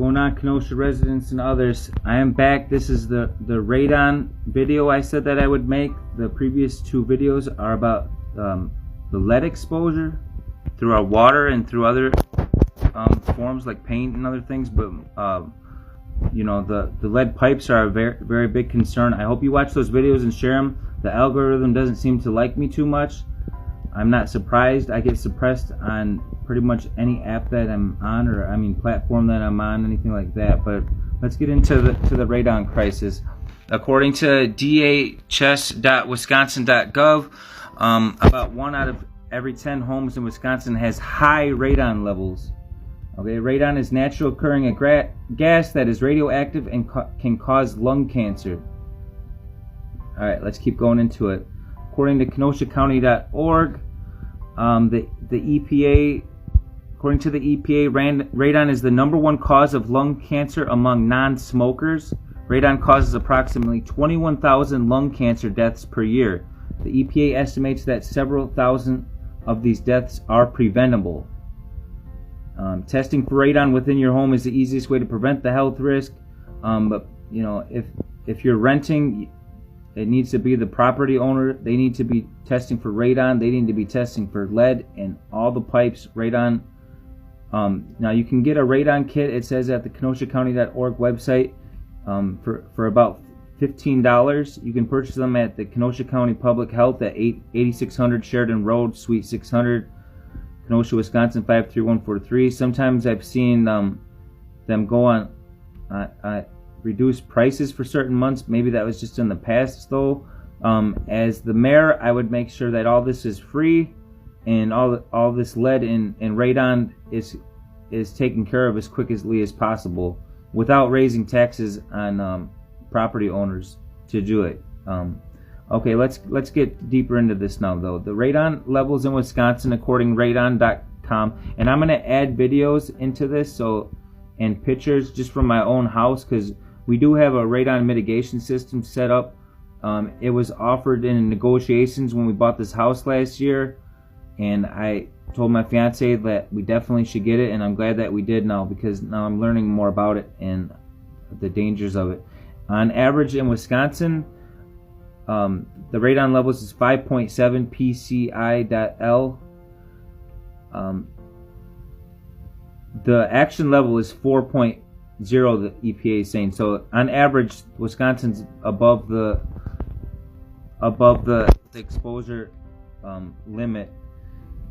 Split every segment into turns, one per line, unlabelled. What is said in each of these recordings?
going on, Kenosha residents and others? I am back. This is the radon video I said that I would make. The previous two videos are about the lead exposure through our water and through other forms like paint and other things. But you know, the lead pipes are a very, very big concern. I hope you watch those videos and share them. The algorithm doesn't seem to like me too much. I'm not surprised. I get suppressed on pretty much any app that I'm on, or platform that I'm on, anything like that. But let's get into the radon crisis. According to dhs.wisconsin.gov, about 1 out of every 10 homes in Wisconsin has high radon levels. Okay, radon is natural occurring gas that is radioactive and can cause lung cancer. All right, let's keep going into it. According to KenoshaCounty.org, the EPA, according to the EPA, radon is the #1 cause of lung cancer among non-smokers. Radon causes approximately 21,000 lung cancer deaths per year. The EPA estimates that several thousand of these deaths are preventable. Testing for radon within your home is the easiest way to prevent the health risk. But you know, if you're renting, it needs to be the property owner. They need to be testing for radon. They need to be testing for lead in all the pipes. Radon. Now you can get a radon kit. It says at the KenoshaCounty.org website for about $15. You can purchase them at the Kenosha County Public Health at 8600 Sheridan Road, Suite 600, Kenosha, Wisconsin 53143. Sometimes I've seen them go on reduced prices for certain months. Maybe that was just in the past though. As the mayor, I would make sure that all this is free and all this lead and radon is taken care of as quickly as possible without raising taxes on property owners to do it. Okay, let's get deeper into this now though. The radon levels in Wisconsin, according to radon.com, and I'm going to add videos into this and pictures just from my own house, because we do have a radon mitigation system set up. It was offered in negotiations when we bought this house last year, and I told my fiance that we definitely should get it, and I'm glad that we did now, because now I'm learning more about it and the dangers of it. On average in Wisconsin, the radon levels is 5.7 pci.L. The action level is 4.0, the EPA is saying. So on average, Wisconsin's above the exposure limit.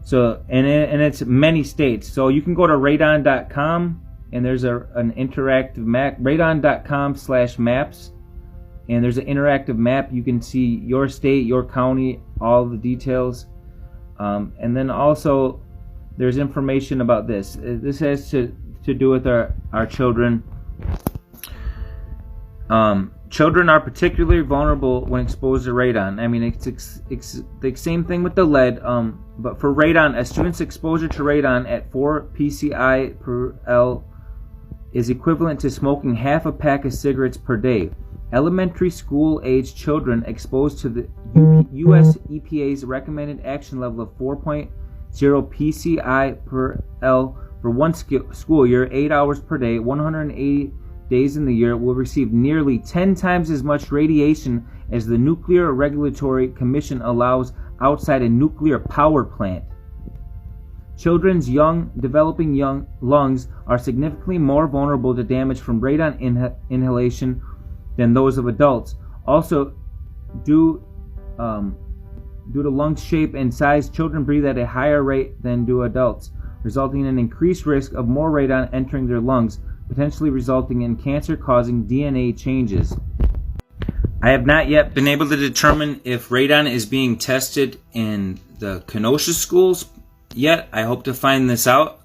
So and it's many states. So you can go to radon.com, and there's an interactive map, radon.com/maps, and there's an interactive map. You can see your state, your county, all the details, and then also there's information about this. This has to do with our children. Children are particularly vulnerable when exposed to radon. I mean, it's the same thing with the lead, but for radon, a student's exposure to radon at 4 pci/L is equivalent to smoking half a pack of cigarettes per day. Elementary school-age children exposed to the U.S. EPA's recommended action level of 4.0 pci/L for one school year, 8 hours per day, 180 days in the year, will receive nearly 10 times as much radiation as the Nuclear Regulatory Commission allows outside a nuclear power plant. Children's developing young lungs are significantly more vulnerable to damage from radon inhalation than those of adults. Also, due to lung shape and size, children breathe at a higher rate than do adults, resulting in an increased risk of more radon entering their lungs, potentially resulting in cancer-causing DNA changes. I have not yet been able to determine if radon is being tested in the Kenosha schools yet. I hope to find this out,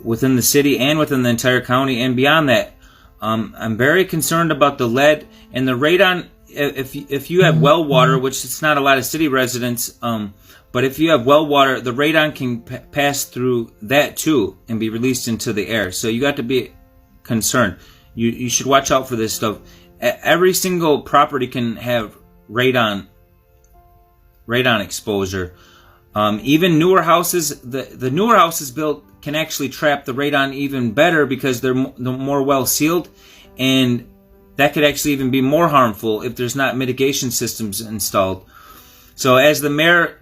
within the city and within the entire county and beyond that. I'm very concerned about the lead and the radon. If you have well water, which it's not a lot of city residents, but if you have well water, the radon can pass through that too and be released into the air. So you got to be concerned. You should watch out for this stuff. Every single property can have radon exposure. Even newer houses, the newer houses built can actually trap the radon even better because they're more well sealed, and that could actually even be more harmful if there's not mitigation systems installed. So as the mayor,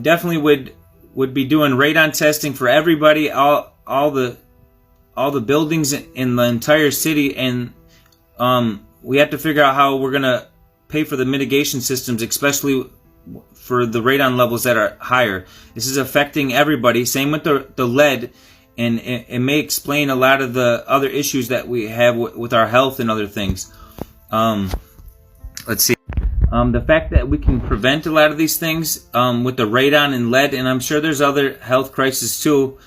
definitely would be doing radon testing for everybody, all the buildings in the entire city, and we have to figure out how we're gonna pay for the mitigation systems, especially for the radon levels that are higher. This is affecting everybody. Same with the lead, and it may explain a lot of the other issues that we have with our health and other things. Let's see. The fact that we can prevent a lot of these things with the radon and lead, and I'm sure there's other health crises too.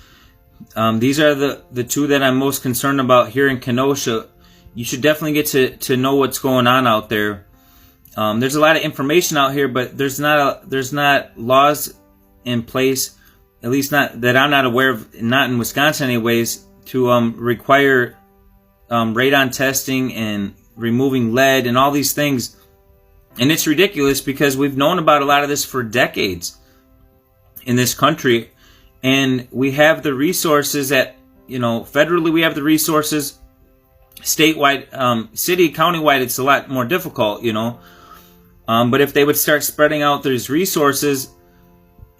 These are the two that I'm most concerned about here in Kenosha. You should definitely get to know what's going on out there. There's a lot of information out here, but there's not laws in place, at least not that I'm not aware of, not in Wisconsin anyways, to require radon testing and removing lead and all these things. And it's ridiculous because we've known about a lot of this for decades in this country, and we have the resources federally we have the resources. Statewide, city, countywide, it's a lot more difficult, but if they would start spreading out these resources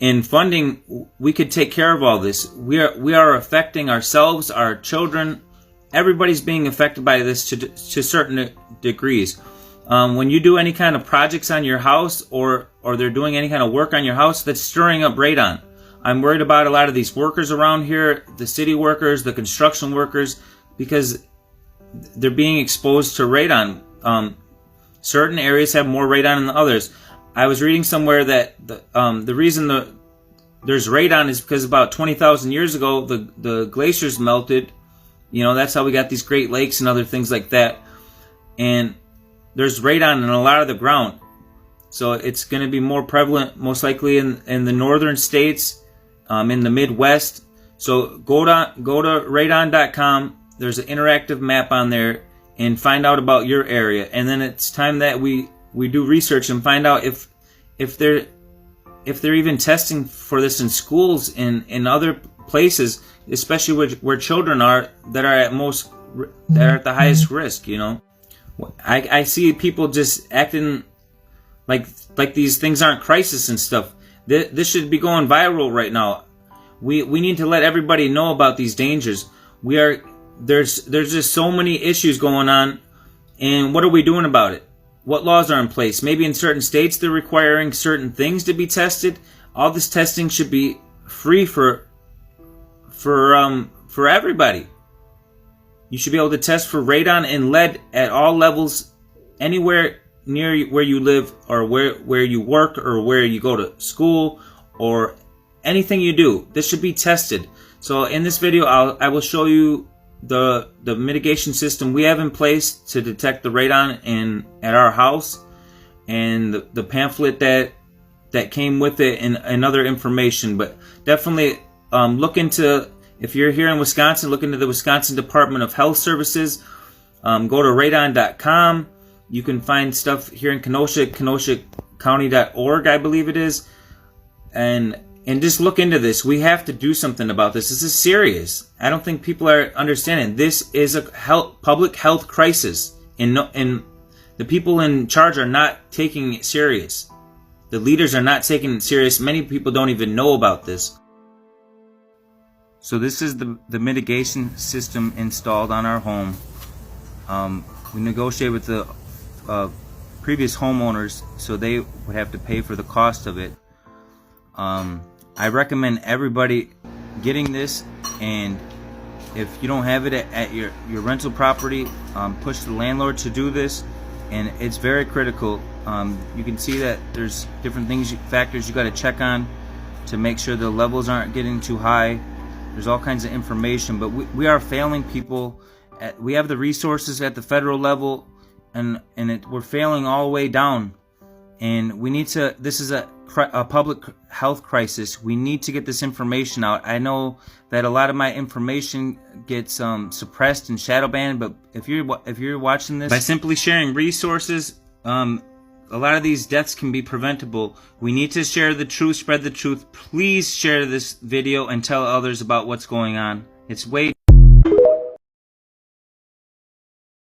and funding, we could take care of all this. We are affecting ourselves, our children. Everybody's being affected by this to certain degrees. When you do any kind of projects on your house, or they're doing any kind of work on your house, that's stirring up radon. I'm worried about a lot of these workers around here, the city workers, the construction workers, because they're being exposed to radon. Certain areas have more radon than others. I was reading somewhere that the reason there's radon is because about 20,000 years ago the glaciers melted. That's how we got these Great Lakes and other things like that. And there's radon in a lot of the ground. So it's going to be more prevalent most likely in the northern states, in the Midwest. So go to radon.com. There's an interactive map on there, and find out about your area. And then it's time that we do research and find out if they're even testing for this in schools and in other places, especially where children are that are at the highest risk. I see people just acting like these things aren't crisis and stuff. This should be going viral right now. We need to let everybody know about these dangers. There's just so many issues going on, and what are we doing about it? What laws are in place? Maybe in certain states they're requiring certain things to be tested. All this testing should be free for everybody. You should be able to test for radon and lead at all levels, anywhere near where you live, or where you work, or where you go to school, or anything you do. This should be tested. So in this video, I will show you the mitigation system we have in place to detect the radon at our house, and the pamphlet that came with it, and other information. But definitely look into, if you're here in Wisconsin, look into the Wisconsin Department of Health Services. Go to radon.com. You can find stuff here in Kenosha, kenoshacounty.org, I believe it is. And just look into this. We have to do something about this. This is serious. I don't think people are understanding. This is a public health crisis, and the people in charge are not taking it serious. The leaders are not taking it serious. Many people don't even know about this. So this is the mitigation system installed on our home. We negotiated with the previous homeowners, so they would have to pay for the cost of it. I recommend everybody getting this, and if you don't have it at your rental property, push the landlord to do this, and it's very critical. You can see that there's different factors you got to check on to make sure the levels aren't getting too high. There's all kinds of information, but we are failing people. We have the resources at the federal level, and we're failing all the way down. And we need to. This is a public health crisis. We need to get this information out. I know that a lot of my information gets suppressed and shadow banned, but if you're watching this, by simply sharing resources, A lot of these deaths can be preventable. We need to share the truth, spread the truth. Please share this video and tell others about what's going on. It's way